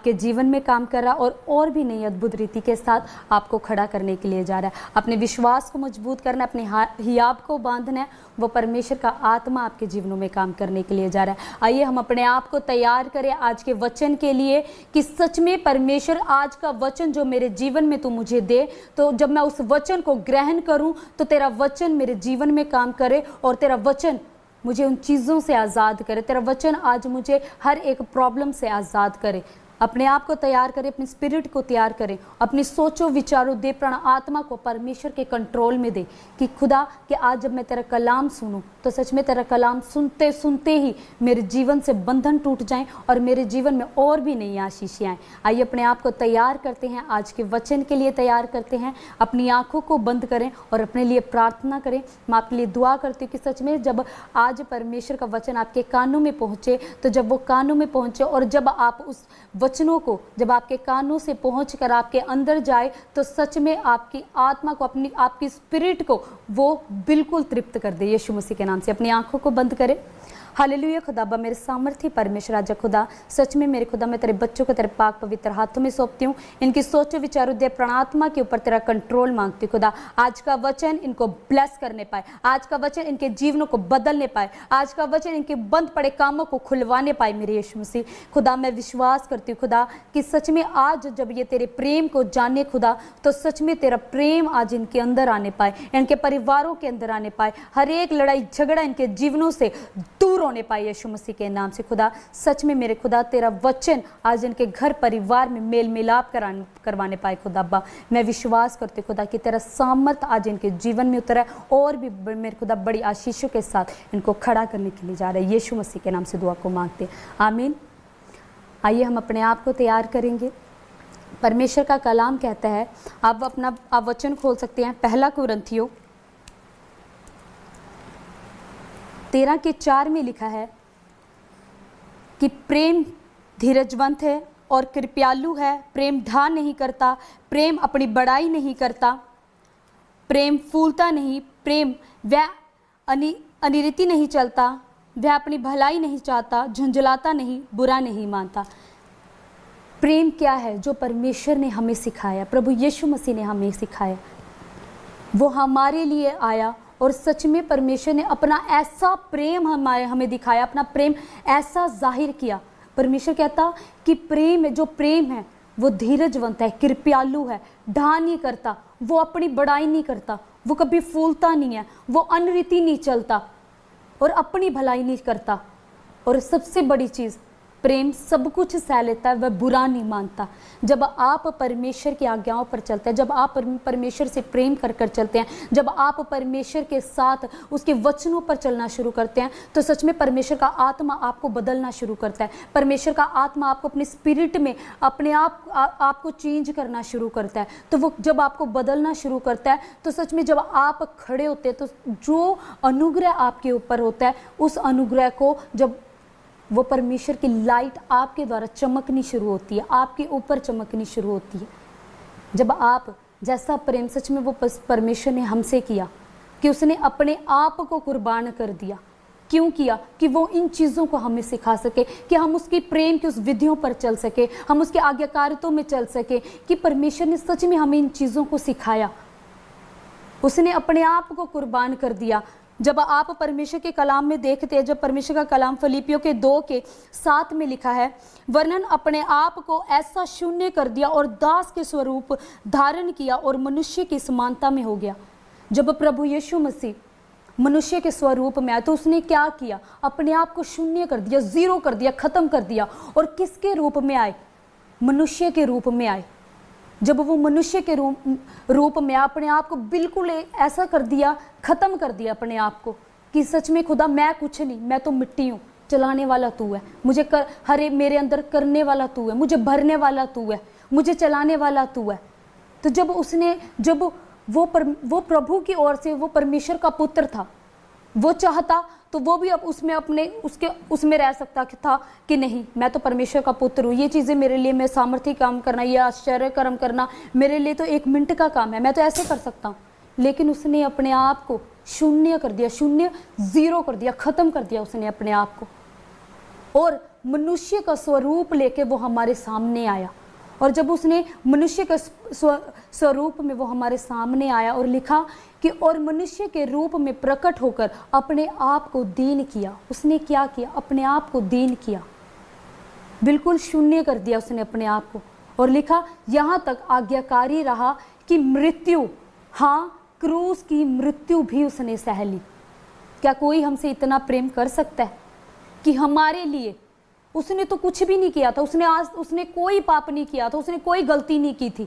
के जीवन में काम कर रहा और भी नई अद्भुत रीति के साथ आपको खड़ा करने के लिए जा रहा है। अपने विश्वास को मजबूत करना, अपने हियाब को बांधना है, वो परमेश्वर का आत्मा आपके जीवनों में काम करने के लिए जा रहा है। आइए हम अपने आप को तैयार करें आज के वचन के लिए कि सच में परमेश्वर आज का वचन जो मेरे जीवन में तू मुझे दे, तो जब मैं उस वचन को ग्रहण करूं तो तेरा वचन मेरे जीवन में काम करे और तेरा वचन मुझे उन चीज़ों से आज़ाद करे। तेरा वचन आज मुझे हर एक प्रॉब्लम से आज़ाद करे। अपने आप को तैयार करें, अपनी स्पिरिट को तैयार करें, अपनी सोचो विचारों दे, प्राण आत्मा को परमेश्वर के कंट्रोल में दे कि खुदा कि आज जब मैं तेरा कलाम सुनूं तो सच में तेरा कलाम सुनते सुनते ही मेरे जीवन से बंधन टूट जाएं और मेरे जीवन में और भी नई आशीषें आएँ। आइए अपने आप को तैयार करते हैं, आज के वचन के लिए तैयार करते हैं। अपनी आँखों को बंद करें और अपने लिए प्रार्थना करें। मैं आपके लिए दुआ करती हूँ कि सच में जब आज परमेश्वर का वचन आपके कानों में पहुँचे, तो जब वो कानों में पहुँचे और जब आप उस वचनों को जब आपके कानों से पहुंचकर आपके अंदर जाए, तो सच में आपकी आत्मा को, अपनी आपकी स्पिरिट को वो बिल्कुल तृप्त कर दे। यीशु मसीह के नाम से अपनी आंखों को बंद करें। हालेलुया। खुदाबा मेरे सामर्थ्य परमेश्वर राजा खुदा, सच में मेरे खुदा मैं तेरे बच्चों को तेरे पाक पवित्र हाथों में सौंपती हूँ। इनकी सोचो विचारों दे प्राणात्मा के ऊपर तेरा कंट्रोल मांगती हूँ खुदा। आज का वचन इनको ब्लेस करने पाए, आज का वचन इनके जीवनों को बदलने पाए, आज का वचन इनके बंद पड़े कामों को खुलवाने पाए। मेरे यीशु मसीह खुदा मैं विश्वास करती हूँ खुदा कि सच में आज जब ये तेरे प्रेम को जाने खुदा, तो सच में तेरा प्रेम आज इनके अंदर आने पाए, इनके परिवारों के अंदर आने पाए, हर एक लड़ाई झगड़ा इनके जीवनों से दूर होने पाए यीशु मसीह के नाम से खुदा। सच में मेरे खुदा तेरा वचन आज इनके घर परिवार में मेल मिलाप करवाने पाए खुदा। अब्बा मैं विश्वास करती खुदा कि तेरा सामर्थ आज इनके जीवन में उतरा है और भी मेरे खुदा बड़ी आशीषों के साथ इनको खड़ा करने के लिए जा रहा है। यीशु मसीह के नाम से दुआ को मांगते हैं, आमीन। आइए हम अपने आप को तैयार करेंगे। परमेश्वर का कलाम कहता है, आप वचन खोल सकते हैं, 1 कुरिन्थियों 13:4 में लिखा है कि प्रेम धीरजवंत है और कृपालु है, प्रेम ढा नहीं करता, प्रेम अपनी बड़ाई नहीं करता, प्रेम फूलता नहीं, प्रेम वह अनिरीति नहीं चलता, वह अपनी भलाई नहीं चाहता, झुंझलाता नहीं, बुरा नहीं मानता। प्रेम क्या है? जो परमेश्वर ने हमें सिखाया, प्रभु यीशु मसीह ने हमें सिखाया, वो हमारे लिए आया और सच में परमेश्वर ने अपना ऐसा प्रेम हमें दिखाया, अपना प्रेम ऐसा जाहिर किया। परमेश्वर कहता कि प्रेम है, जो प्रेम है वो धीरजवंत है, कृपालु है, ढा नहीं करता, वो अपनी बड़ाई नहीं करता, वो कभी फूलता नहीं है, वो अनरीति नहीं चलता और अपनी भलाई नहीं करता। और सबसे बड़ी चीज़, प्रेम सब कुछ सह लेता है, वह बुरा नहीं मानता। जब आप परमेश्वर की आज्ञाओं पर चलते हैं, जब आप परमेश्वर से प्रेम कर कर चलते हैं, जब आप परमेश्वर के साथ उसके वचनों पर चलना शुरू करते हैं, तो सच में परमेश्वर का आत्मा आपको बदलना शुरू करता है। परमेश्वर का आत्मा आपको अपनी स्पिरिट में अपने आपको चेंज करना शुरू करता है। तो वो जब आपको बदलना शुरू करता है, तो सच में जब आप खड़े होते हैं, तो जो अनुग्रह आपके ऊपर होता है, उस अनुग्रह को जब वो परमेश्वर की लाइट आपके द्वारा चमकनी शुरू होती है, आपके ऊपर चमकनी शुरू होती है। जब आप जैसा प्रेम सच में वो परमेश्वर ने हमसे किया कि उसने अपने आप को कुर्बान कर दिया। क्यों किया? कि वो इन चीज़ों को हमें सिखा सके, कि हम उसकी प्रेम की उस विधियों पर चल सके, हम उसके आज्ञाकारितों में चल सके। कि परमेश्वर ने सच में हमें इन चीज़ों को सिखाया, उसने अपने आप को कुर्बान कर दिया। जब आप परमेश्वर के कलाम में देखते हैं, जब परमेश्वर का कलाम फिलिपियों के 2:7 में लिखा है, वर्णन अपने आप को ऐसा शून्य कर दिया और दास के स्वरूप धारण किया और मनुष्य की समानता में हो गया। जब प्रभु यीशु मसीह मनुष्य के स्वरूप में आया, तो उसने क्या किया? अपने आप को शून्य कर दिया, जीरो कर दिया, खत्म कर दिया। और किसके रूप में आए? मनुष्य के रूप में आए। जब वो मनुष्य के रूप में अपने आप को बिल्कुल ऐसा कर दिया, ख़त्म कर दिया अपने आप को, कि सच में खुदा मैं कुछ नहीं, मैं तो मिट्टी हूँ, चलाने वाला तू है, मुझे मेरे अंदर करने वाला तू है, मुझे भरने वाला तू है, मुझे चलाने वाला तू है। तो जब वो प्रभु की ओर से वो परमेश्वर का पुत्र था, वो चाहता तो वो भी अब उसमें रह सकता था कि नहीं, मैं तो परमेश्वर का पुत्र हूँ, ये चीज़ें मेरे लिए, मैं सामर्थ्य काम करना, ये आश्चर्य कर्म करना मेरे लिए तो 1 मिनट का काम है, मैं तो ऐसे कर सकता हूँ। लेकिन उसने अपने आप को शून्य कर दिया, जीरो कर दिया, ख़त्म कर दिया उसने अपने आप को। और मनुष्य का स्वरूप लेके वो हमारे सामने आया। और जब उसने मनुष्य के स्वरूप में वो हमारे सामने आया और लिखा कि और मनुष्य के रूप में प्रकट होकर अपने आप को दीन किया। उसने क्या किया? अपने आप को दीन किया, बिल्कुल शून्य कर दिया उसने अपने आप को। और लिखा यहाँ तक आज्ञाकारी रहा कि मृत्यु, हाँ क्रूस की मृत्यु भी उसने सह ली। क्या कोई हमसे इतना प्रेम कर सकता है कि हमारे लिए? उसने तो कुछ भी नहीं किया था, उसने कोई पाप नहीं किया था, उसने कोई गलती नहीं की थी,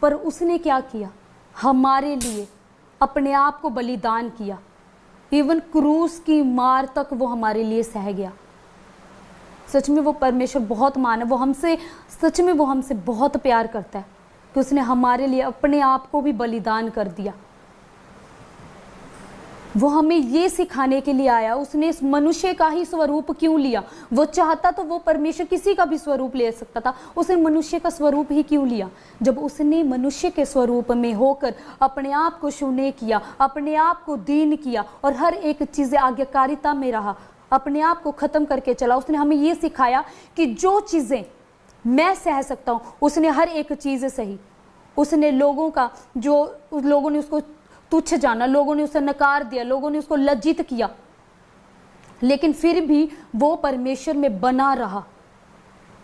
पर उसने क्या किया? हमारे लिए अपने आप को बलिदान किया। इवन क्रूस की मार तक वो हमारे लिए सह गया। सच में वो परमेश्वर बहुत महान है। वो हमसे सच में वो हमसे बहुत प्यार करता है कि उसने हमारे लिए अपने आप को भी बलिदान कर दिया। वो हमें ये सिखाने के लिए आया। उसने इस मनुष्य का ही स्वरूप क्यों लिया? वो चाहता तो वो परमेश्वर किसी का भी स्वरूप ले सकता था, उसने मनुष्य का स्वरूप ही क्यों लिया? जब उसने मनुष्य के स्वरूप में होकर अपने आप को शून्य किया, अपने आप को दीन किया और हर एक चीज़ आज्ञाकारिता में रहा, अपने आप को ख़त्म करके चला। उसने हमें ये सिखाया कि जो चीज़ें मैं सह सकता हूँ उसने हर एक चीज़ सही। उसने लोगों का, जो लोगों ने उसको तुच्छ जाना, लोगों ने उसे नकार दिया, लोगों ने उसको लज्जित किया, लेकिन फिर भी वो परमेश्वर में बना रहा,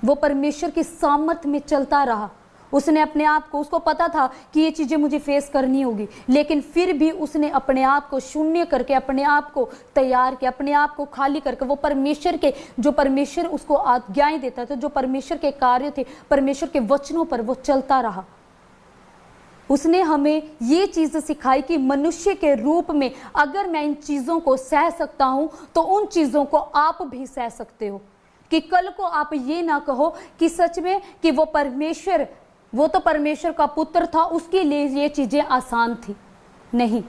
वो परमेश्वर की सामर्थ्य में चलता रहा। उसने अपने आप को, उसको पता था कि ये चीज़ें मुझे फेस करनी होगी, लेकिन फिर भी उसने अपने आप को शून्य करके, अपने आप को तैयार किया, अपने आप को खाली करके वो परमेश्वर के, जो परमेश्वर उसको आज्ञाएं देता था, जो परमेश्वर के कार्य थे, परमेश्वर के वचनों पर वो चलता रहा। उसने हमें ये चीज़ सिखाई कि मनुष्य के रूप में अगर मैं इन चीज़ों को सह सकता हूँ तो उन चीज़ों को आप भी सह सकते हो। कि कल को आप ये ना कहो कि सच में कि वो परमेश्वर, वो तो परमेश्वर का पुत्र था, उसके लिए ये चीज़ें आसान थी। नहीं,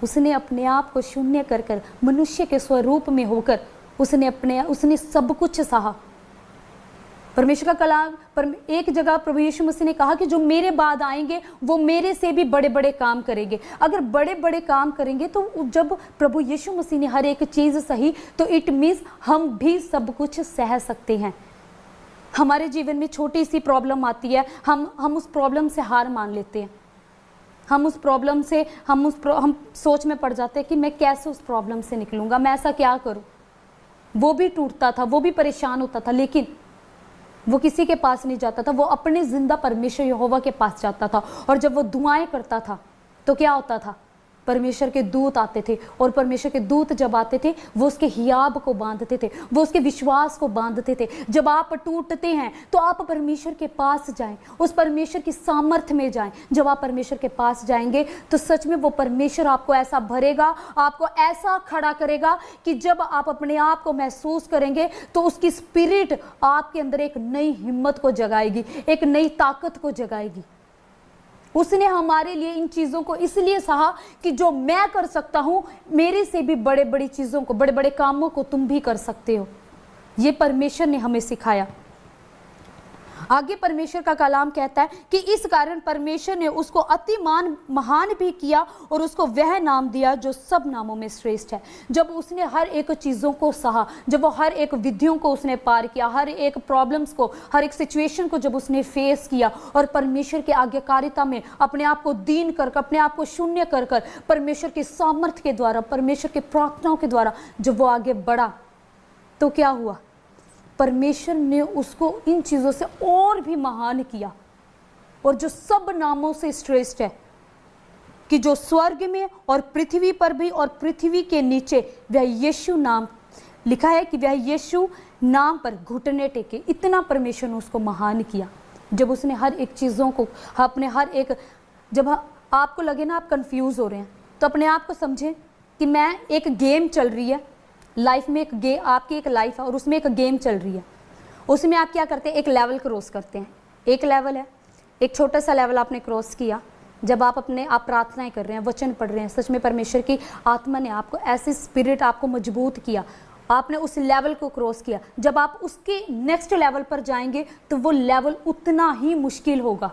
उसने अपने आप को शून्य कर कर मनुष्य के स्वरूप में होकर उसने सब कुछ सहा। परमेश्वर का कलाम पर एक जगह प्रभु यीशु मसीह ने कहा कि जो मेरे बाद आएंगे वो मेरे से भी बड़े बड़े काम करेंगे। अगर बड़े बड़े काम करेंगे तो जब प्रभु यीशु मसीह ने हर एक चीज़ सही, तो इट मीन्स हम भी सब कुछ सह सकते हैं। हमारे जीवन में छोटी सी प्रॉब्लम आती है, हम उस प्रॉब्लम से हार मान लेते हैं। हम उस प्रॉब्लम से हम सोच में पड़ जाते हैं कि मैं कैसे उस प्रॉब्लम से निकलूँगा, मैं ऐसा क्या करूँ। वो भी टूटता था, वो भी परेशान होता था, लेकिन वो किसी के पास नहीं जाता था, वो अपने जिंदा परमेश्वर यहोवा के पास जाता था। और जब वो दुआएं करता था तो क्या होता था? परमेश्वर के दूत आते थे, और परमेश्वर के दूत जब आते थे वो उसके हियाब को बांधते थे, वो उसके विश्वास को बांधते थे। जब आप टूटते हैं तो आप परमेश्वर के पास जाएं, उस परमेश्वर की सामर्थ्य में जाएं। जब आप परमेश्वर के पास जाएंगे तो सच में वो परमेश्वर आपको ऐसा भरेगा, आपको ऐसा खड़ा करेगा कि जब आप अपने आप को महसूस करेंगे तो उसकी स्पिरिट आपके अंदर एक नई हिम्मत को जगाएगी, एक नई ताकत को जगाएगी। उसने हमारे लिए इन चीज़ों को इसलिए सहा कि जो मैं कर सकता हूँ, मेरे से भी बड़े बड़ी चीज़ों को, बड़े बड़े कामों को तुम भी कर सकते हो। ये परमेश्वर ने हमें सिखाया। आगे परमेश्वर का कलाम कहता है कि इस कारण परमेश्वर ने उसको अति महान भी किया और उसको वह नाम दिया जो सब नामों में श्रेष्ठ है। जब उसने हर एक चीज़ों को सहा, जब वो हर एक विधियों को उसने पार किया, हर एक प्रॉब्लम्स को, हर एक सिचुएशन को जब उसने फेस किया और परमेश्वर की आज्ञाकारिता में अपने आप को दीन कर, अपने आप को शून्य कर कर परमेश्वर के सामर्थ्य के द्वारा, परमेश्वर के प्रार्थनाओं के द्वारा जब वो आगे बढ़ा, तो क्या हुआ? परमेश्वर ने उसको इन चीज़ों से और भी महान किया, और जो सब नामों से श्रेष्ठ है, कि जो स्वर्ग में और पृथ्वी पर भी और पृथ्वी के नीचे, वह यीशु नाम लिखा है कि वह यीशु नाम पर घुटने टेके। इतना परमेश्वर ने उसको महान किया। जब उसने हर एक चीज़ों को अपने हर एक, जब आपको लगे ना आप कंफ्यूज हो रहे हैं, तो अपने आप को समझें कि मैं एक गेम चल रही है लाइफ में, आपकी एक लाइफ है और उसमें एक गेम चल रही है। उसमें आप क्या करते हैं? एक लेवल क्रॉस करते हैं। एक लेवल है, एक छोटा सा लेवल आपने क्रॉस किया। जब आप प्रार्थनाएं कर रहे हैं, वचन पढ़ रहे हैं, सच में परमेश्वर की आत्मा ने आपको ऐसे स्पिरिट आपको मजबूत किया, आपने उस लेवल को क्रॉस किया। जब आप उसके नेक्स्ट लेवल पर जाएंगे तो वो लेवल उतना ही मुश्किल होगा,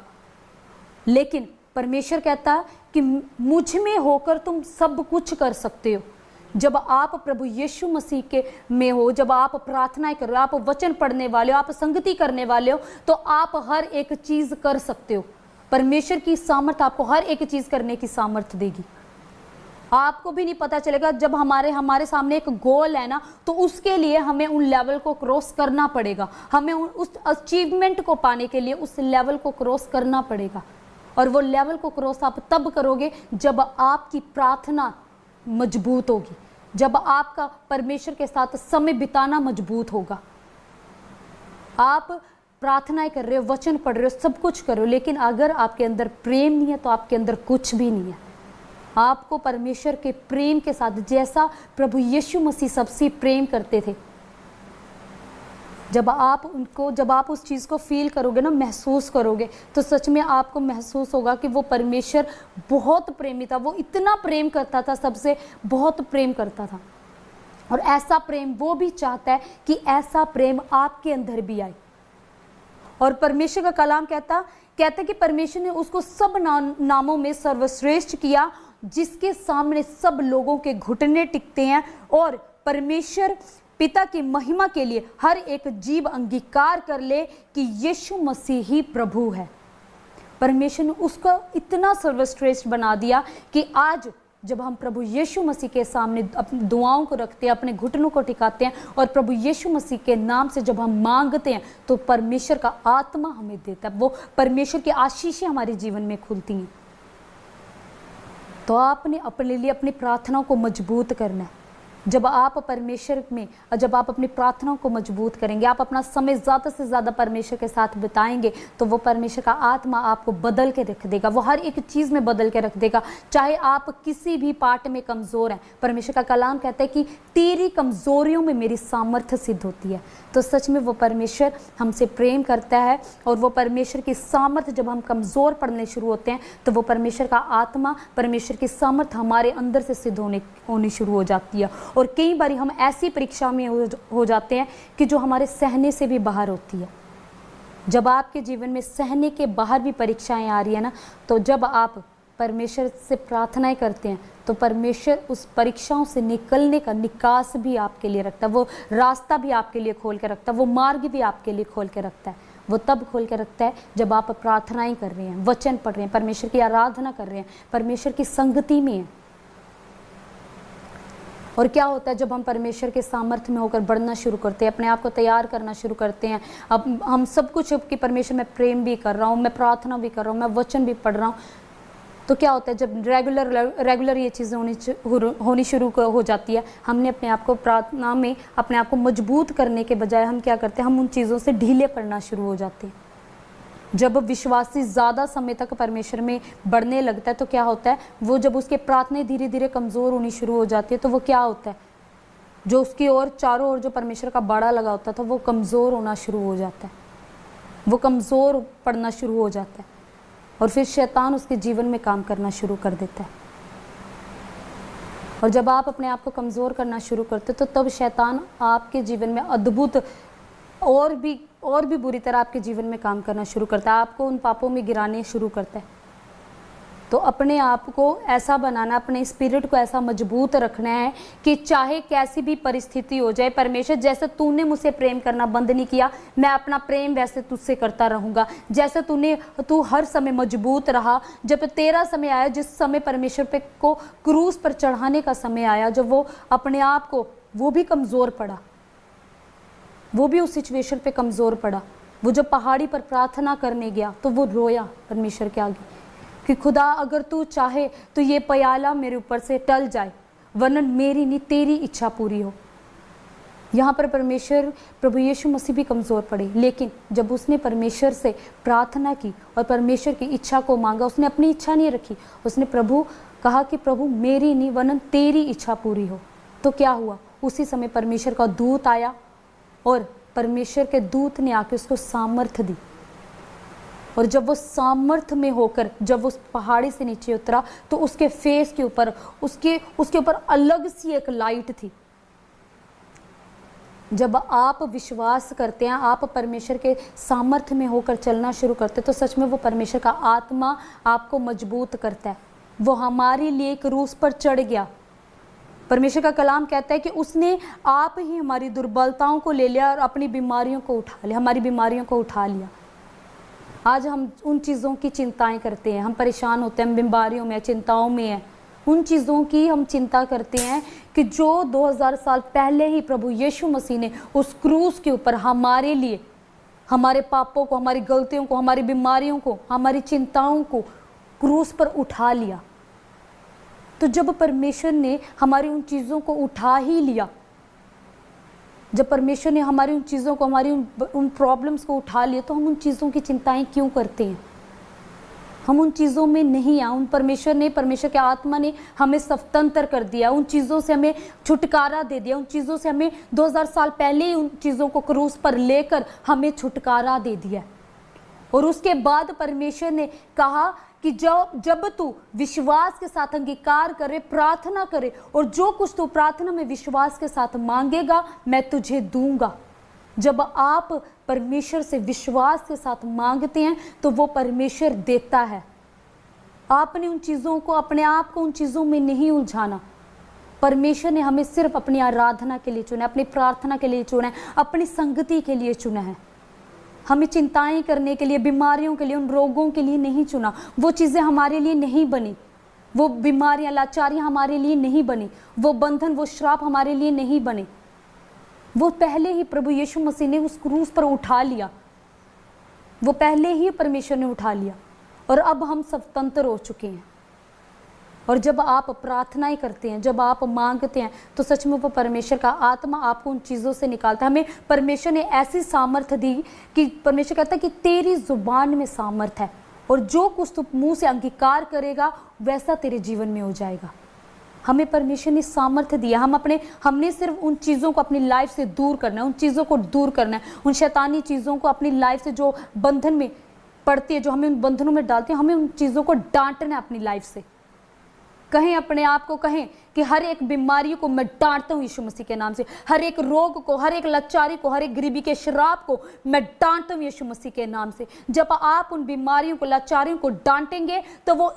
लेकिन परमेश्वर कहता है कि मुझ में होकर तुम सब कुछ कर सकते हो, जब आप प्रभु यीशु मसीह के में हो, जब आप प्रार्थनाएं कर रहे हो, आप वचन पढ़ने वाले हो, आप संगति करने वाले हो, तो आप हर एक चीज कर सकते हो। परमेश्वर की सामर्थ आपको हर एक चीज करने की सामर्थ देगी। आपको भी नहीं पता चलेगा। जब हमारे सामने एक गोल है ना, तो उसके लिए हमें उन लेवल को क्रॉस करना पड़ेगा। हमें उस अचीवमेंट को पाने के लिए उस लेवल को क्रॉस करना पड़ेगा। और वो लेवल को क्रॉस आप तब करोगे जब आपकी प्रार्थना मजबूत होगी, जब आपका परमेश्वर के साथ समय बिताना मजबूत होगा। आप प्रार्थनाएं कर रहे हो, वचन पढ़ रहे हो, सब कुछ कर रहे हो, लेकिन अगर आपके अंदर प्रेम नहीं है तो आपके अंदर कुछ भी नहीं है। आपको परमेश्वर के प्रेम के साथ, जैसा प्रभु यीशु मसीह सबसे प्रेम करते थे, जब आप उस चीज़ को फील करोगे ना, महसूस करोगे, तो सच में आपको महसूस होगा कि वो परमेश्वर बहुत प्रेमी था। वो इतना प्रेम करता था, सबसे बहुत प्रेम करता था। और ऐसा प्रेम वो भी चाहता है कि ऐसा प्रेम आपके अंदर भी आए। और परमेश्वर का कलाम कहता कि परमेश्वर ने उसको सब नामों में सर्वश्रेष्ठ किया, जिसके सामने सब लोगों के घुटने टिकते हैं। और परमेश्वर पिता की महिमा के लिए हर एक जीव अंगीकार कर ले कि यीशु मसीह ही प्रभु है। परमेश्वर ने उसको इतना सर्वश्रेष्ठ बना दिया कि आज जब हम प्रभु यीशु मसीह के सामने अपनी दुआओं को रखते हैं, अपने घुटनों को टिकाते हैं और प्रभु यीशु मसीह के नाम से जब हम मांगते हैं, तो परमेश्वर का आत्मा हमें देता है। वो परमेश्वर की आशीषें हमारे जीवन में खुलती हैं। तो आपने अपने लिए अपनी प्रार्थनाओं को मजबूत करना है। जब आप परमेश्वर में, जब आप अपनी प्रार्थनाओं को मजबूत करेंगे, आप अपना समय ज़्यादा से ज़्यादा परमेश्वर के साथ बिताएंगे, तो वो परमेश्वर का आत्मा आपको बदल के रख देगा। वो हर एक चीज़ में बदल के रख देगा। चाहे आप किसी भी पार्ट में कमज़ोर हैं, परमेश्वर का कलाम कहता है कि तेरी कमज़ोरियों में मेरी सामर्थ्य सिद्ध होती है। तो सच में वो परमेश्वर हमसे प्रेम करता है। और वो परमेश्वर की सामर्थ्य, जब हम कमज़ोर पड़ने शुरू होते हैं, तो वो परमेश्वर का आत्मा, परमेश्वर की सामर्थ्य हमारे अंदर से सिद्ध होनी शुरू हो जाती है। और कई बार हम ऐसी परीक्षा में हो जाते हैं कि जो हमारे सहने से भी बाहर होती है। जब आपके जीवन में सहने के बाहर भी परीक्षाएं आ रही है ना, तो जब आप परमेश्वर से प्रार्थनाएं करते हैं, तो परमेश्वर उस परीक्षाओं से निकलने का निकास भी आपके लिए रखता है। वो रास्ता भी आपके लिए खोल के रखता है, वो मार्ग भी आपके लिए खोल के रखता है। वो तब खोल के रखता है जब आप प्रार्थनाएं कर रहे हैं, वचन पढ़ रहे हैं, परमेश्वर की आराधना कर रहे हैं, परमेश्वर की संगति में हैं। और क्या होता है जब हम परमेश्वर के सामर्थ्य में होकर बढ़ना शुरू करते हैं, अपने आप को तैयार करना शुरू करते हैं। अब हम सब कुछ कि परमेश्वर मैं प्रेम भी कर रहा हूँ, मैं प्रार्थना भी कर रहा हूँ, मैं वचन भी पढ़ रहा हूँ, तो क्या होता है जब रेगुलर ये चीज़ें होनी शुरू हो जाती है, हमने अपने आप को प्रार्थना में अपने आप को मजबूत करने के बजाय हम क्या करते हैं, हम उन चीज़ों से ढीले पड़ना शुरू हो जाते हैं। जब विश्वासी ज़्यादा समय तक परमेश्वर में बढ़ने लगता है, तो क्या होता है, वो जब उसके प्रार्थनाएं धीरे धीरे कमज़ोर होनी शुरू हो जाती है, तो वो क्या होता है, जो उसकी ओर चारों ओर जो परमेश्वर का बाड़ा लगा होता था, वो कमज़ोर होना शुरू हो जाता है, वो कमज़ोर पड़ना शुरू हो जाता है। और फिर शैतान उसके जीवन में काम करना शुरू कर देता है। और जब आप अपने आप को कमज़ोर करना शुरू करते, तो तब शैतान आपके जीवन में अद्भुत और भी बुरी तरह आपके जीवन में काम करना शुरू करता है, आपको उन पापों में गिराने शुरू करता है। तो अपने आप को ऐसा बनाना, अपने स्पिरिट को ऐसा मजबूत रखना है कि चाहे कैसी भी परिस्थिति हो जाए, परमेश्वर जैसे तूने मुझसे प्रेम करना बंद नहीं किया, मैं अपना प्रेम वैसे तुझसे करता रहूँगा। जैसे तू हर समय मजबूत रहा, जब तेरा समय आया, जिस समय परमेश्वर पे को क्रूस पर चढ़ाने का समय आया, जब वो अपने आप को, वो भी कमज़ोर पड़ा, वो भी उस सिचुएशन पे कमज़ोर पड़ा। वो जब पहाड़ी पर प्रार्थना करने गया, तो वो रोया परमेश्वर के आगे कि खुदा अगर तू चाहे तो ये प्याला मेरे ऊपर से टल जाए, वरना मेरी नहीं तेरी इच्छा पूरी हो। यहाँ पर प्रभु यीशु मसीह भी कमज़ोर पड़े, लेकिन जब उसने परमेश्वर से प्रार्थना की और परमेश्वर की इच्छा को मांगा, उसने अपनी इच्छा नहीं रखी, उसने कहा कि प्रभु मेरी नहीं वरना तेरी इच्छा पूरी हो। तो क्या हुआ, उसी समय परमेश्वर का दूत आया और परमेश्वर के दूत ने आके उसको सामर्थ्य दी। और जब वो सामर्थ्य में होकर जब उस पहाड़ी से नीचे उतरा, तो उसके फेस के ऊपर उसके ऊपर अलग सी एक लाइट थी। जब आप विश्वास करते हैं, आप परमेश्वर के सामर्थ्य में होकर चलना शुरू करते हैं, तो सच में वो परमेश्वर का आत्मा आपको मजबूत करता है। वो हमारे लिए क्रूस पर चढ़ गया, परमेश्वर का कलाम कहता है कि उसने आप ही हमारी दुर्बलताओं को ले लिया और अपनी बीमारियों को उठा लिया, हमारी बीमारियों को उठा लिया। आज हम उन चीज़ों की चिंताएं करते हैं, हम परेशान होते हैं, हम बीमारियों में, चिंताओं में हैं। उन चीज़ों की हम चिंता करते हैं कि जो 2000 साल पहले ही प्रभु यीशु मसीह ने उस क्रूस के ऊपर हमारे लिए, हमारे पापों को, हमारी गलतियों को, हमारी बीमारियों को, हमारी चिंताओं को क्रूस पर उठा लिया। तो जब परमेश्वर ने हमारी उन चीज़ों को उठा ही लिया, जब परमेश्वर ने हमारी उन चीज़ों को, हमारी उन प्रॉब्लम्स को उठा लिया, तो हम उन चीज़ों की चिंताएं क्यों करते हैं? हम उन चीज़ों में नहीं आए। उन परमेश्वर के आत्मा ने हमें स्वतंत्र कर दिया, उन चीज़ों से हमें छुटकारा दे दिया, उन चीज़ों से हमें 2000 साल पहले ही उन चीज़ों को क्रूस पर लेकर हमें छुटकारा दे दिया। और उसके बाद परमेश्वर ने कहा कि जब तू विश्वास के साथ अंगीकार करे, प्रार्थना करे, और जो कुछ तू प्रार्थना में विश्वास के साथ मांगेगा मैं तुझे दूंगा। जब आप परमेश्वर से विश्वास के साथ मांगते हैं तो वो परमेश्वर देता है। आपने उन चीज़ों को, अपने आप को उन चीज़ों में नहीं उलझाना। परमेश्वर ने हमें सिर्फ अपनी आराधना के लिए चुना है, अपनी प्रार्थना के लिए चुना है, अपनी संगति के लिए चुना है। हमें चिंताएं करने के लिए, बीमारियों के लिए, उन रोगों के लिए नहीं चुना। वो चीज़ें हमारे लिए नहीं बनी, वो बीमारियां, लाचारियां हमारे लिए नहीं बनी, वो बंधन, वो श्राप हमारे लिए नहीं बने। वो पहले ही प्रभु यीशु मसीह ने उस क्रूस पर उठा लिया, वो पहले ही परमेश्वर ने उठा लिया, और अब हम स्वतंत्र हो चुके हैं। और जब आप प्रार्थनाएं करते हैं, जब आप मांगते हैं, तो सच में वो परमेश्वर का आत्मा आपको उन चीज़ों से निकालता है। हमें परमेश्वर ने ऐसी सामर्थ दी कि परमेश्वर कहता है कि तेरी जुबान में सामर्थ है, और जो कुछ तू मुंह से अंगीकार करेगा वैसा तेरे जीवन में हो जाएगा। हमें परमेश्वर ने सामर्थ्य दिया। हमने सिर्फ उन चीज़ों को अपनी लाइफ से दूर करना है, उन चीज़ों को दूर करना है, उन शैतानी चीज़ों को अपनी लाइफ से जो बंधन में पड़ती है, जो हमें उन बंधनों में डालती है, हमें उन चीज़ों को डांटना है अपनी लाइफ से। कहें अपने आप को, कहें कि हर एक बीमारी को मैं डांटता हूँ यीशु मसीह के नाम से, हर एक रोग को, हर एक लाचारी को, हर एक गरीबी के श्राप को मैं डांटता हूँ यीशु मसीह के नाम से। जब आप उन बीमारियों को, लाचारियों को डांटेंगे तो वो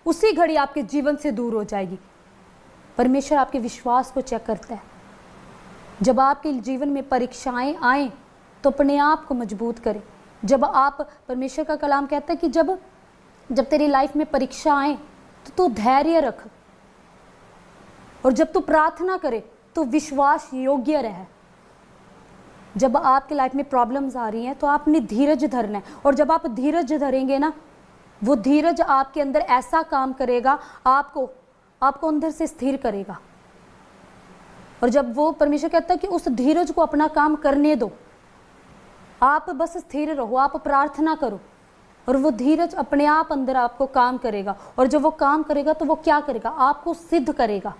उसी घड़ी आपके जीवन से दूर हो जाएगी। परमेश्वर आपके विश्वास को चेक करता है। जब आपके जीवन में परीक्षाएं आए तो अपने आप को मजबूत करें। जब आप, परमेश्वर का कलाम कहता है कि जब तेरी लाइफ में परीक्षा आए तो तू धैर्य रख, और जब तू प्रार्थना करे तो विश्वास योग्य रहे। जब आपकी लाइफ में प्रॉब्लम्स आ रही हैं तो आपने धीरज धरना है, और जब आप धीरज धरेंगे ना, वो धीरज आपके अंदर ऐसा काम करेगा, आपको अंदर से स्थिर करेगा। और जब वो, परमेश्वर कहता है कि उस धीरज को अपना काम करने दो, आप बस स्थिर रहो, आप प्रार्थना करो, और वो धीरज अपने आप अंदर आपको काम करेगा। और जब वो काम करेगा तो वो क्या करेगा? आपको सिद्ध करेगा।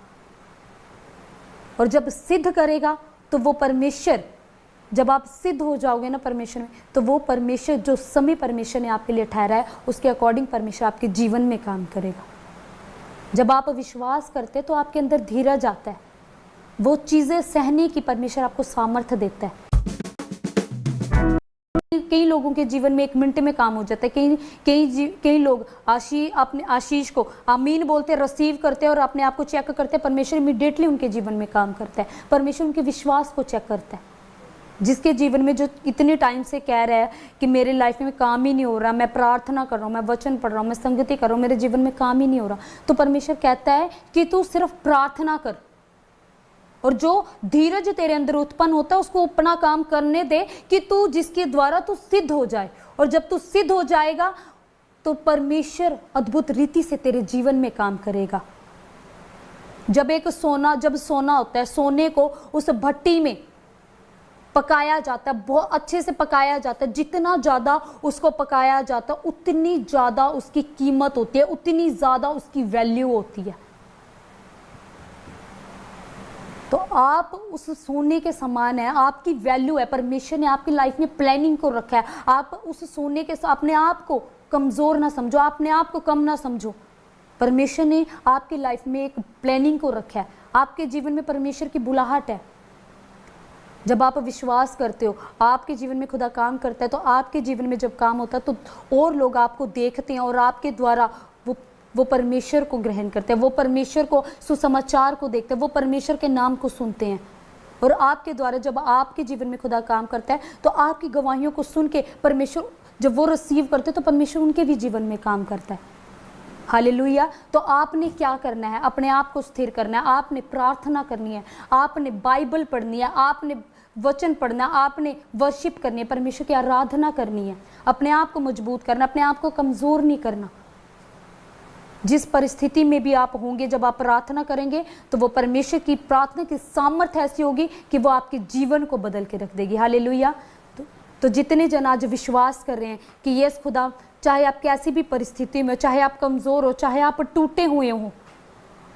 और जब सिद्ध करेगा तो वो परमेश्वर, जब आप सिद्ध हो जाओगे ना परमेश्वर में, तो वो परमेश्वर, जो समय परमेश्वर ने आपके लिए ठहरा है, उसके अकॉर्डिंग परमेश्वर आपके जीवन में काम करेगा। जब आप विश्वास करते हैं तो आपके अंदर धीरज आता है, वो चीज़ें सहने की परमेश्वर आपको सामर्थ्य देता है। कई लोगों के जीवन में 1 मिनट में काम हो जाता है। कई लोग अपने आशीष को आमीन बोलते, रिसीव करते हैं और अपने आप को चेक करते हैं। परमेश्वर इमीडिएटली उनके जीवन में काम करता है। परमेश्वर उनके विश्वास को चेक करता है। जिसके जीवन में, जो इतने टाइम से कह रहा है कि मेरे लाइफ में काम ही नहीं हो रहा, मैं प्रार्थना कर रहा हूँ, मैं वचन पढ़ रहा हूँ, मैं संगति कर रहा हूँ, मेरे जीवन में काम ही नहीं हो रहा, तो परमेश्वर कहता है कि तू सिर्फ प्रार्थना कर, और जो धीरज तेरे अंदर उत्पन्न होता है उसको अपना काम करने दे, कि तू, जिसके द्वारा तू सिद्ध हो जाए। और जब तू सिद्ध हो जाएगा तो परमेश्वर अद्भुत रीति से तेरे जीवन में काम करेगा। जब सोना होता है, सोने को उस भट्टी में पकाया जाता है, बहुत अच्छे से पकाया जाता है। जितना ज़्यादा उसको पकाया जाता है उतनी ज़्यादा उसकी कीमत होती है, उतनी ज़्यादा उसकी वैल्यू होती है। तो आप उस सोने के समान है, आपकी वैल्यू है। परमेश्वर ने आपकी लाइफ में प्लानिंग को रखा है। आप उस सोने के, अपने आप को कमज़ोर ना समझो, अपने आप को कम ना समझो। परमेश्वर ने आपकी लाइफ में एक प्लानिंग को रखा है। आपके जीवन में परमेश्वर की बुलाहट है। जब आप विश्वास करते हो, आपके जीवन में खुदा काम करता है, तो आपके जीवन में जब काम होता है तो और लोग आपको देखते हैं और आपके द्वारा वो वो परमेश्वर को ग्रहण करते हैं, वो परमेश्वर को, सुसमाचार को देखते हैं, वो परमेश्वर के नाम को सुनते हैं। और आपके द्वारा जब आपके जीवन में खुदा काम करता है तो आपकी गवाहियों को सुन के परमेश्वर, जब वो रिसीव करते हैं तो परमेश्वर उनके भी जीवन में काम करता है। हालेलुया। तो आपने क्या करना है? अपने आप को स्थिर करना है, आपने प्रार्थना करनी है, आपने बाइबल पढ़नी है, आपने वचन पढ़ना, आपने वर्शिप करनी है, परमेश्वर की आराधना करनी है, अपने आप को मजबूत करना, अपने आप को कमज़ोर नहीं करना। जिस परिस्थिति में भी आप होंगे, जब आप प्रार्थना करेंगे तो वो परमेश्वर की प्रार्थना की सामर्थ्य ऐसी होगी कि वो आपके जीवन को बदल के रख देगी। हालेलुया। तो जितने जन आज विश्वास कर रहे हैं कि यस खुदा, चाहे आप कैसी भी परिस्थिति में, चाहे आप कमज़ोर हो, चाहे आप टूटे हुए हों,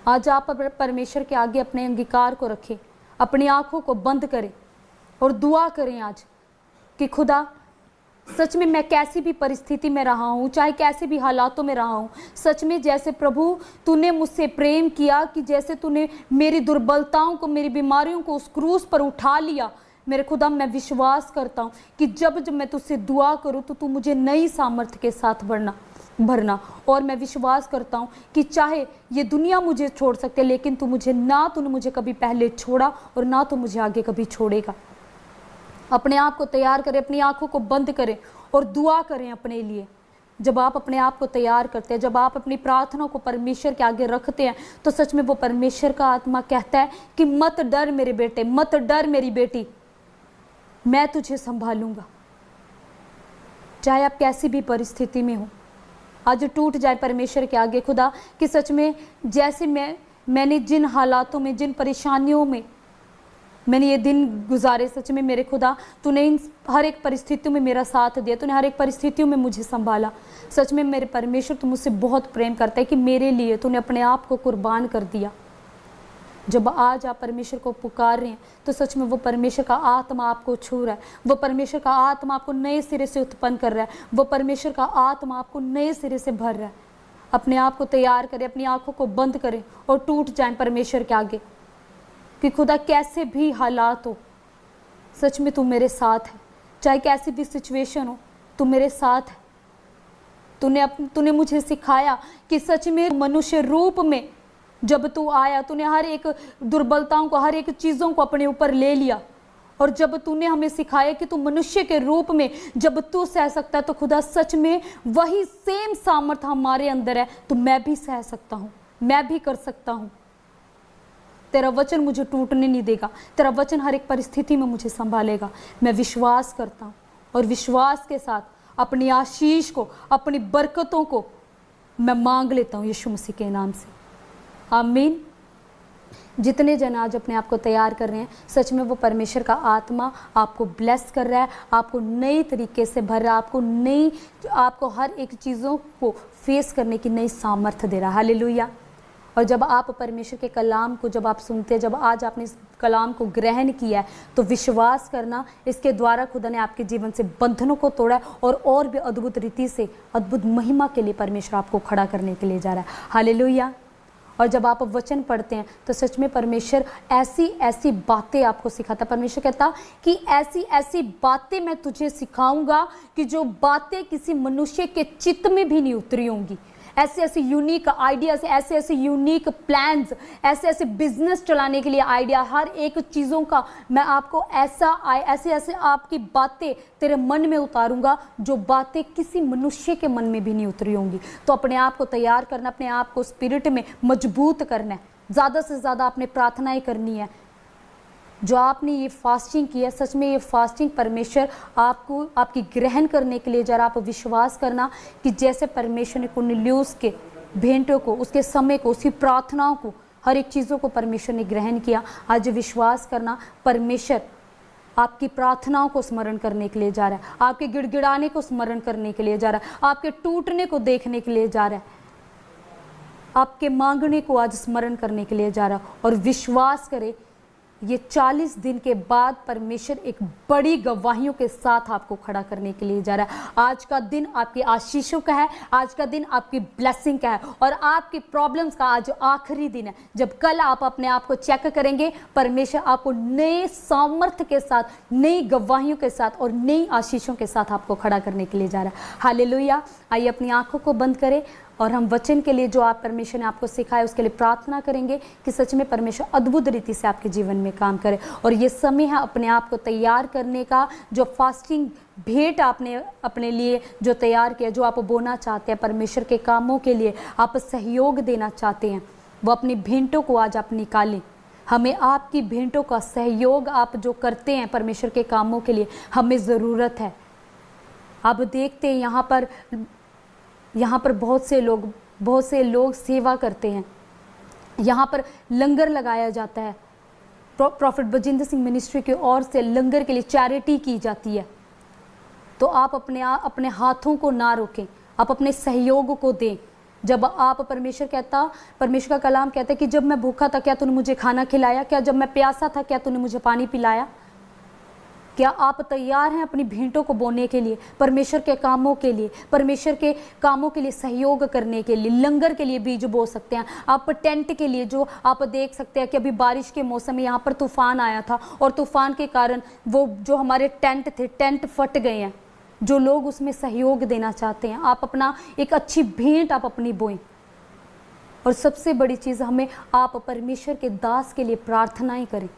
आज आप परमेश्वर के आगे अपने अंगीकार को रखें, अपनी आँखों को बंद करें और दुआ करें आज कि खुदा, सच में मैं कैसी भी परिस्थिति में रहा हूँ, चाहे कैसे भी हालातों में रहा हूँ, सच में जैसे प्रभु तूने मुझसे प्रेम किया, कि जैसे तूने मेरी दुर्बलताओं को, मेरी बीमारियों को उस क्रूस पर उठा लिया, मेरे खुदा मैं विश्वास करता हूँ कि जब जब मैं तुझसे दुआ करूँ तो तू मुझे नई सामर्थ्य के साथ भरना। और मैं विश्वास करता हूँ कि चाहे ये दुनिया मुझे छोड़ सकते, लेकिन तूने मुझे कभी पहले छोड़ा और ना तो मुझे आगे कभी छोड़ेगा। अपने आप को तैयार करें, अपनी आंखों को बंद करें और दुआ करें अपने लिए। जब आप अपने आप को तैयार करते हैं, जब आप अपनी प्रार्थना को परमेश्वर के आगे रखते हैं, तो सच में वो परमेश्वर का आत्मा कहता है कि मत डर मेरे बेटे, मत डर मेरी बेटी, मैं तुझे संभालूंगा। चाहे आप कैसी भी परिस्थिति में हो, आज टूट जाए परमेश्वर के आगे खुदा, कि सच में जैसे मैंने जिन हालातों में, जिन परेशानियों में मैंने ये दिन गुजारे, सच में मेरे खुदा तूने इन हर एक परिस्थितियों में मेरा साथ दिया, तूने हर एक परिस्थितियों में मुझे संभाला। सच में मेरे परमेश्वर, तू मुझसे बहुत प्रेम करता है कि मेरे लिए तूने अपने आप को कुर्बान कर दिया। जब आज आप परमेश्वर को पुकार रहे हैं तो सच में वो परमेश्वर का आत्मा आपको छू रहा है, वो परमेश्वर का आत्मा आपको नए सिरे से उत्पन्न कर रहा है, वो परमेश्वर का आत्मा आपको नए सिरे से भर रहा है। अपने आप को तैयार करें, अपनी आंखों को बंद करें और टूट जाएं परमेश्वर के आगे कि खुदा कैसे भी हालात हो, सच में तू मेरे साथ है। चाहे कैसी भी सिचुएशन हो, तू मेरे साथ है। तूने मुझे सिखाया कि सच में मनुष्य रूप में जब तू आया, तूने हर एक दुर्बलताओं को, हर एक चीज़ों को अपने ऊपर ले लिया। और जब तूने हमें सिखाया कि तू मनुष्य के रूप में जब तू सह सकता है, तो खुदा सच में वही सेम सामर्थ्य हमारे अंदर है, तो मैं भी सह सकता हूँ, मैं भी कर सकता हूँ। तेरा वचन मुझे टूटने नहीं देगा, तेरा वचन हर एक परिस्थिति में मुझे संभालेगा। मैं विश्वास करता हूँ और विश्वास के साथ अपनी आशीष को, अपनी बरकतों को मैं मांग लेता हूँ यीशु मसीह के नाम से, आमीन। जितने जन आज अपने आप को तैयार कर रहे हैं, सच में वो परमेश्वर का आत्मा आपको ब्लेस कर रहा है, आपको नई तरीके से भर रहा है, आपको हर एक चीज़ों को फेस करने की नई सामर्थ्य दे रहा है। हालेलुया। और जब आप परमेश्वर के कलाम को जब आप सुनते हैं, जब आज आपने इस कलाम को ग्रहण किया है, तो विश्वास करना, इसके द्वारा खुदा ने आपके जीवन से बंधनों को तोड़ा है और भी अद्भुत रीति से, अद्भुत महिमा के लिए परमेश्वर आपको खड़ा करने के लिए जा रहा है। हालेलुया। और जब आप वचन पढ़ते हैं तो सच में परमेश्वर ऐसी ऐसी बातें आपको सिखाता है। परमेश्वर कहता कि ऐसी ऐसी बातें मैं तुझे सिखाऊंगा कि जो बातें किसी मनुष्य के चित्त में भी नहीं उतरी होंगी। ऐसे ऐसे यूनिक आइडियाज़, ऐसे ऐसे यूनिक प्लान्स, ऐसे ऐसे बिजनेस चलाने के लिए आइडिया, हर एक चीज़ों का मैं आपको ऐसे ऐसे आपकी बातें तेरे मन में उतारूंगा जो बातें किसी मनुष्य के मन में भी नहीं उतरी होंगी। तो अपने आप को तैयार करना, अपने आप को स्पिरिट में मजबूत करना है, ज़्यादा से ज़्यादा आपने प्रार्थनाएं करनी है। जो आपने ये फास्टिंग की है, सच में ये फास्टिंग परमेश्वर आपको आपकी ग्रहण करने के लिए जरा आप विश्वास करना कि जैसे परमेश्वर ने कुरनेलियुस के भेंटों को, उसके समय को, उसकी प्रार्थनाओं को, हर एक चीज़ों को परमेश्वर ने ग्रहण किया। आज विश्वास करना, परमेश्वर आपकी प्रार्थनाओं को स्मरण करने के लिए जा रहा है, आपके गिड़गिड़ाने को स्मरण करने के लिए जा रहा है, आपके टूटने को देखने के लिए जा रहा है, आपके मांगने को आज स्मरण करने के लिए जा रहा है। और विश्वास करें, ये 40 दिन के बाद परमेश्वर एक बड़ी गवाहियों के साथ आपको खड़ा करने के लिए जा रहा है। आज का दिन आपकी आशीषों का है, आज का दिन आपकी ब्लेसिंग का है और आपकी प्रॉब्लम्स का आज आखिरी दिन है। जब कल आप अपने आप को चेक करेंगे, परमेश्वर आपको नए सामर्थ्य के साथ, नई गवाहियों के साथ और नई आशीषों के साथ आपको खड़ा करने के लिए जा रहा है। हालेलुया। आइए अपनी आंखों को बंद करें और हम वचन के लिए जो आप परमेश्वर ने आपको सिखाया उसके लिए प्रार्थना करेंगे कि सच में परमेश्वर अद्भुत रीति से आपके जीवन में काम करे। और ये समय है अपने आप को तैयार करने का, जो फास्टिंग भेंट आपने अपने लिए जो तैयार किया, जो आप बोना चाहते हैं परमेश्वर के कामों के लिए, आप सहयोग देना चाहते हैं, वो अपनी भेंटों को आज आप निकालें। हमें आपकी भेंटों का सहयोग आप जो करते हैं परमेश्वर के कामों के लिए, हमें ज़रूरत है। आप देखते हैं यहाँ पर बहुत से लोग सेवा करते हैं। यहाँ पर लंगर लगाया जाता है, प्रॉफिट बजिंदर सिंह मिनिस्ट्री की ओर से लंगर के लिए चैरिटी की जाती है। तो आप अपने हाथों को ना रोकें, आप अपने सहयोग को दें। जब आप परमेश्वर का कलाम कहता है कि जब मैं भूखा था क्या तूने मुझे खाना खिलाया, क्या जब मैं प्यासा था क्या तूने मुझे पानी पिलाया। क्या आप तैयार हैं अपनी भेंटों को बोने के लिए, परमेश्वर के कामों के लिए, परमेश्वर के कामों के लिए सहयोग करने के लिए। लंगर के लिए बीज बो सकते हैं आप, टेंट के लिए जो आप देख सकते हैं कि अभी बारिश के मौसम में यहाँ पर तूफान आया था और तूफान के कारण वो जो हमारे टेंट थे, टेंट फट गए हैं। जो लोग उसमें सहयोग देना चाहते हैं, आप अपना एक अच्छी भेंट आप अपनी बोएं। और सबसे बड़ी चीज़, हमें आप परमेश्वर के दास के लिए प्रार्थनाएं करें।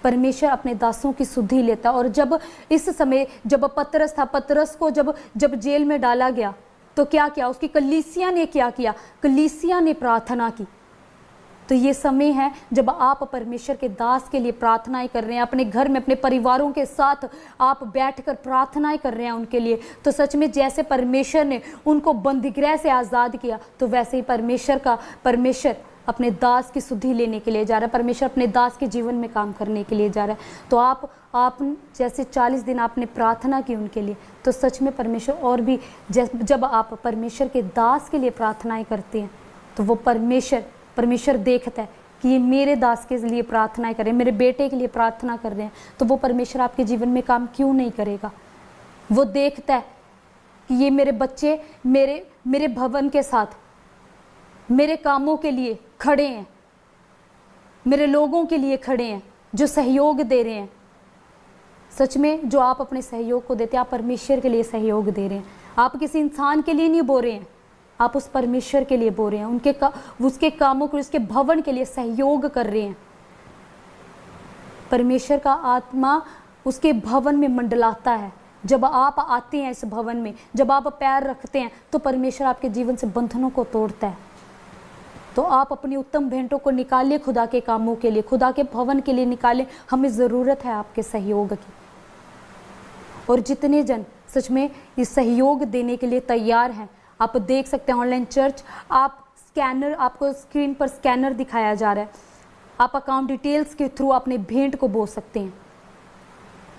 परमेश्वर अपने दासों की सुधि लेता। और जब इस समय जब पतरस था, पतरस को जब जेल में डाला गया तो क्या किया, उसकी कलीसिया ने क्या किया, कलीसिया ने प्रार्थना की। तो ये समय है जब आप परमेश्वर के दास के लिए प्रार्थनाएं कर रहे हैं, अपने घर में अपने परिवारों के साथ आप बैठकर प्रार्थनाएं कर रहे हैं उनके लिए। तो सच में जैसे परमेश्वर ने उनको बंदीगृह से आज़ाद किया, तो वैसे ही परमेश्वर अपने दास की सुधि लेने के लिए जा रहा है। परमेश्वर अपने दास के जीवन में काम करने के लिए जा रहा है। तो आप जैसे 40 दिन आपने प्रार्थना की उनके लिए, तो सच में परमेश्वर और भी जब आप परमेश्वर के दास के लिए प्रार्थनाएं करते हैं तो वो परमेश्वर देखता है कि ये मेरे दास के लिए प्रार्थनाएं कर रहे हैं, मेरे बेटे के लिए प्रार्थना कर रहे हैं, तो वो परमेश्वर आपके जीवन में काम क्यों नहीं करेगा। वो देखता है कि ये मेरे बच्चे मेरे भवन के साथ मेरे कामों के लिए खड़े हैं, मेरे लोगों के लिए खड़े हैं, जो सहयोग दे रहे हैं। सच में जो आप अपने सहयोग को देते हैं, आप परमेश्वर के लिए सहयोग दे रहे हैं। आप किसी इंसान के लिए नहीं बो रहे हैं, आप उस परमेश्वर के लिए बो रहे हैं, उसके कामों को, उसके भवन के लिए सहयोग कर रहे हैं। परमेश्वर का आत्मा उसके भवन में मंडलाता है। जब आप आते हैं इस भवन में, जब आप पैर रखते हैं, तो परमेश्वर आपके जीवन से बंधनों को तोड़ता है। तो आप अपनी उत्तम भेंटों को निकालिए खुदा के कामों के लिए, खुदा के भवन के लिए निकालें। हमें ज़रूरत है आपके सहयोग की। और जितने जन सच में इस सहयोग देने के लिए तैयार हैं, आप देख सकते हैं ऑनलाइन चर्च, आपको स्क्रीन पर स्कैनर दिखाया जा रहा है। आप अकाउंट डिटेल्स के थ्रू अपने भेंट को बो सकते हैं।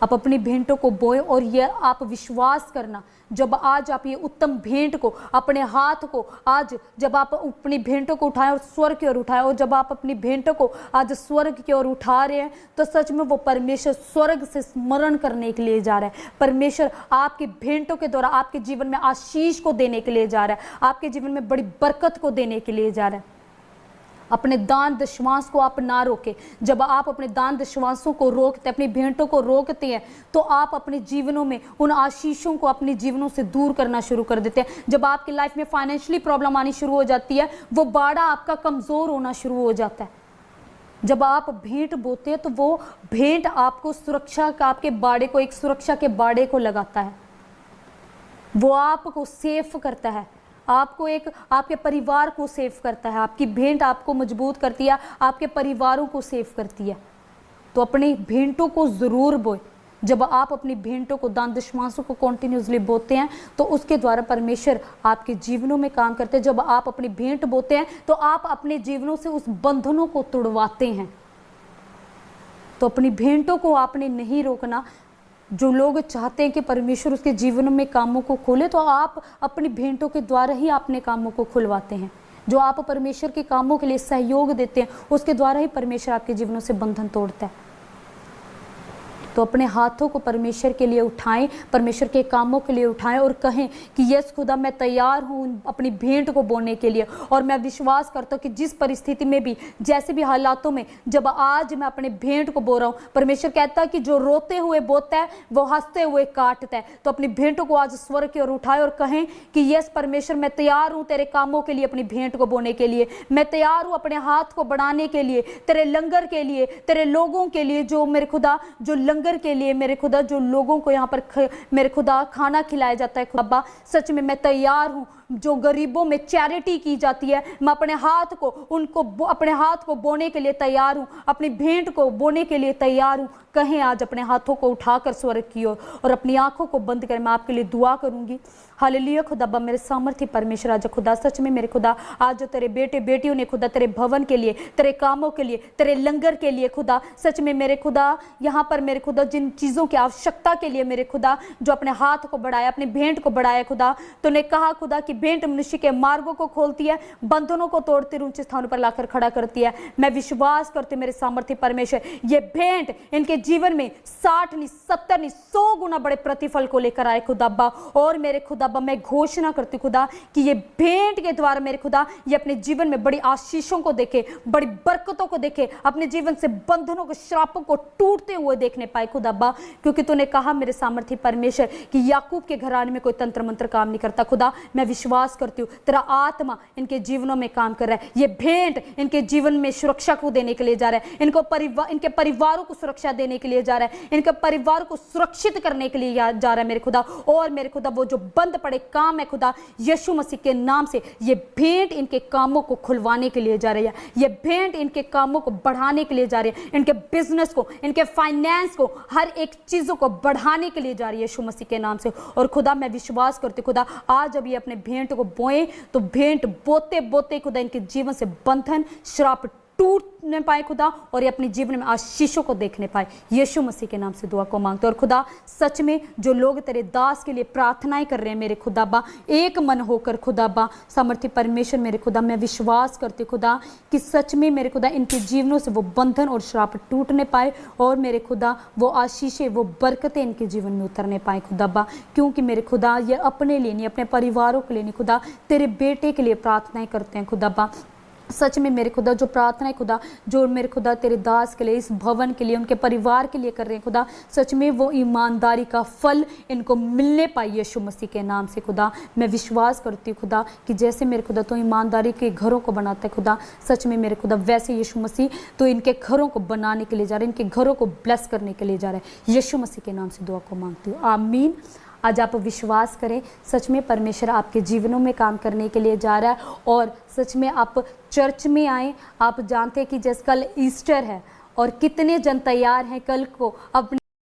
आप अपनी भेंटों को बोए और ये आप विश्वास करना, जब आज आप ये उत्तम भेंट को अपने हाथ को आज जब आप अपनी भेंटों को उठाएं और स्वर्ग की ओर उठाएं, और जब आप अपनी भेंटों को आज स्वर्ग की ओर उठा रहे हैं, तो सच में वो परमेश्वर स्वर्ग से स्मरण करने के लिए जा रहा है। परमेश्वर आपकी भेंटों के द्वारा आपके जीवन में आशीष को देने के लिए जा रहा है, आपके जीवन में बड़ी बरकत को देने के लिए जा रहा है। अपने दान दशवांश को आप ना रोकें। जब आप अपने दान दशवांशों को रोकते हैं, अपनी भेंटों को रोकते हैं, तो आप अपने जीवनों में उन आशीषों को अपने जीवनों से दूर करना शुरू कर देते हैं। जब आपकी लाइफ में फाइनेंशियली प्रॉब्लम आनी शुरू हो जाती है, वो बाड़ा आपका कमज़ोर होना शुरू हो जाता है। जब आप भेंट बोते हैं तो वो भेंट आपको सुरक्षा का, आपके बाड़े को, एक सुरक्षा के बाड़े को लगाता है। वो आपको सेफ करता है, आपको आपके परिवार को सेव करता है। आपकी भेंट आपको मजबूत करती है, आपके परिवारों को सेव करती है। तो अपनी भेंटों को ज़रूर बोए। जब आप अपनी भेंटों को, दान दशवांशों को कॉन्टिन्यूसली बोते हैं, तो उसके द्वारा परमेश्वर आपके जीवनों में काम करते हैं। जब आप अपनी भेंट बोते हैं तो आप अपने जीवनों से उस बंधनों को तोड़वाते हैं। तो अपनी भेंटों को आपने नहीं रोकना। जो लोग चाहते हैं कि परमेश्वर उसके जीवन में कामों को खोले, तो आप अपनी भेंटों के द्वारा ही अपने कामों को खुलवाते हैं। जो आप परमेश्वर के कामों के लिए सहयोग देते हैं, उसके द्वारा ही परमेश्वर आपके जीवनों से बंधन तोड़ता है। तो अपने हाथों को परमेश्वर के लिए उठाएं, परमेश्वर के कामों के लिए उठाएं और कहें कि यस खुदा मैं तैयार हूँ अपनी भेंट को बोने के लिए। और मैं विश्वास करता हूँ कि जिस परिस्थिति में भी, जैसे भी हालातों में, जब आज मैं अपने भेंट को बो रहा हूँ, परमेश्वर कहता है कि जो रोते हुए बोता है वो हंसते हुए काटता है। तो अपनी भेंटों को आज स्वर्ग की ओर उठाए और कहें कि यस परमेश्वर मैं तैयार हूँ तेरे कामों के लिए, अपनी भेंट को बोने के लिए। मैं तैयार हूँ अपने हाथ को बढ़ाने के लिए, तेरे लंगर के लिए, तेरे लोगों के लिए, जो मेरे खुदा जो लंगर के लिए मेरे खुदा जो लोगों को यहाँ पर मेरे खुदा खाना खिलाया जाता है खुदा, सच में मैं तैयार हूँ। जो गरीबों में चैरिटी की जाती है, मैं अपने हाथ को अपने हाथ को बोने के लिए तैयार हूँ, अपनी भेंट को बोने के लिए तैयार हूँ। कहें आज अपने हाथों को उठाकर स्वर्ग की ओर और अपनी आंखों को बंद कर मैं आपके लिए दुआ करूंगी। हालेलुया खुदा मेरे सामर्थ्य परमेश्वर, आज खुदा सच में मेरे खुदा आज जो तेरे बेटे बेटियों ने खुदा तेरे भवन के लिए, तेरे कामों के लिए, तेरे लंगर के लिए खुदा सच में मेरे खुदा यहाँ पर मेरे खुदा जिन चीज़ों की आवश्यकता के लिए मेरे खुदा जो अपने हाथ को बढ़ाया, अपनी भेंट को बढ़ाया खुदा, तूने कहा खुदा कि भेंट मनुष्य के मार्गों को खोलती है, बंधनों को तोड़ती, ऊंचे स्थानों पर लाकर खड़ा करती है। मैं विश्वास करती मेरे सामर्थ्य परमेश्वर ये भेंट इनके जीवन में 60 नहीं 70 नहीं 100 गुना बड़े प्रतिफल को लेकर आए खुदाबा। और मेरे खुदाबा मैं घोषणा करती खुदा कि ये भेंट के द्वारा मेरे खुदा ये अपने जीवन में बड़ी आशीषों को देखे, बड़ी बरकतों को देखे, अपने जीवन से बंधनों को, श्रापों को टूटते हुए देखने पाए खुदाबा। क्योंकि तूने कहा मेरे सामर्थ्य परमेश्वर कि याकूब के घराने में कोई तंत्र मंत्र काम नहीं करता खुदा। मैं विश्वास करती हूँ तेरा आत्मा इनके जीवनों में काम कर रहा है। ये भेंट इनके जीवन में सुरक्षा को देने के लिए जा रहा है, इनके परिवारों को सुरक्षा देने के लिए जा रहा है, इनके परिवार को सुरक्षित करने के लिए जा रहा है मेरे खुदा। और मेरे खुदा वो जो बंद पड़े काम है खुदा, यीशु मसीह के नाम से ये भेंट इनके कामों को खुलवाने के लिए जा रही है, ये भेंट इनके कामों को बढ़ाने के लिए जा रही है, इनके बिजनेस को, इनके फाइनेंस को, हर एक चीजों को बढ़ाने के लिए जा रही है यीशु मसीह के नाम से। और खुदा मैं विश्वास करती खुदा आज जब ये अपने भेंट को बोए तो भेंट बोते बोते खुदा इनके जीवन से बंधन श्राप टूटने पाए खुदा और ये अपने जीवन में आशीषों को देखने पाए। यीशु मसीह के नाम से दुआ को मांगते। और खुदा सच में जो लोग तेरे दास के लिए प्रार्थनाएं कर रहे हैं मेरे खुदाबा, एक मन होकर खुदाबा सामर्थ्य परमेश्वर मेरे खुदा, मैं विश्वास करती खुदा कि सच में मेरे खुदा इनके जीवनों से वो बंधन और श्राप टूटने पाए और मेरे खुदा वो आशीषें, वो बरकतें इनके जीवन में उतरने पाए खुदाबा। क्योंकि मेरे खुदा ये अपने लिए नहीं, अपने परिवारों के लिए नहीं खुदा, तेरे बेटे के लिए प्रार्थनाएं करते हैं खुदाबा। सच में मेरे खुदा जो प्रार्थना है खुदा, जो मेरे खुदा तेरे दास के लिए, इस भवन के लिए, उनके परिवार के लिए कर रहे हैं खुदा, सच में वो ईमानदारी का फल इनको मिलने पाए यीशु मसीह के नाम से खुदा। मैं विश्वास करती हूँ खुदा कि जैसे मेरे खुदा तो ईमानदारी के घरों को बनाता है खुदा, सच में मेरे खुदा वैसे यीशु मसीह तो इनके घरों को बनाने के लिए जा रहे हैं, इनके घरों को ब्लेस करने के लिए जा रहे हैं। यीशु मसीह के नाम से दुआ को मांगती हूँ, आमीन। आज आप विश्वास करें, सच में परमेश्वर आपके जीवनों में काम करने के लिए जा रहा है। और सच में आप चर्च में आए, आप जानते हैं कि जैसे कल ईस्टर है और कितने जन तैयार हैं कल को अपने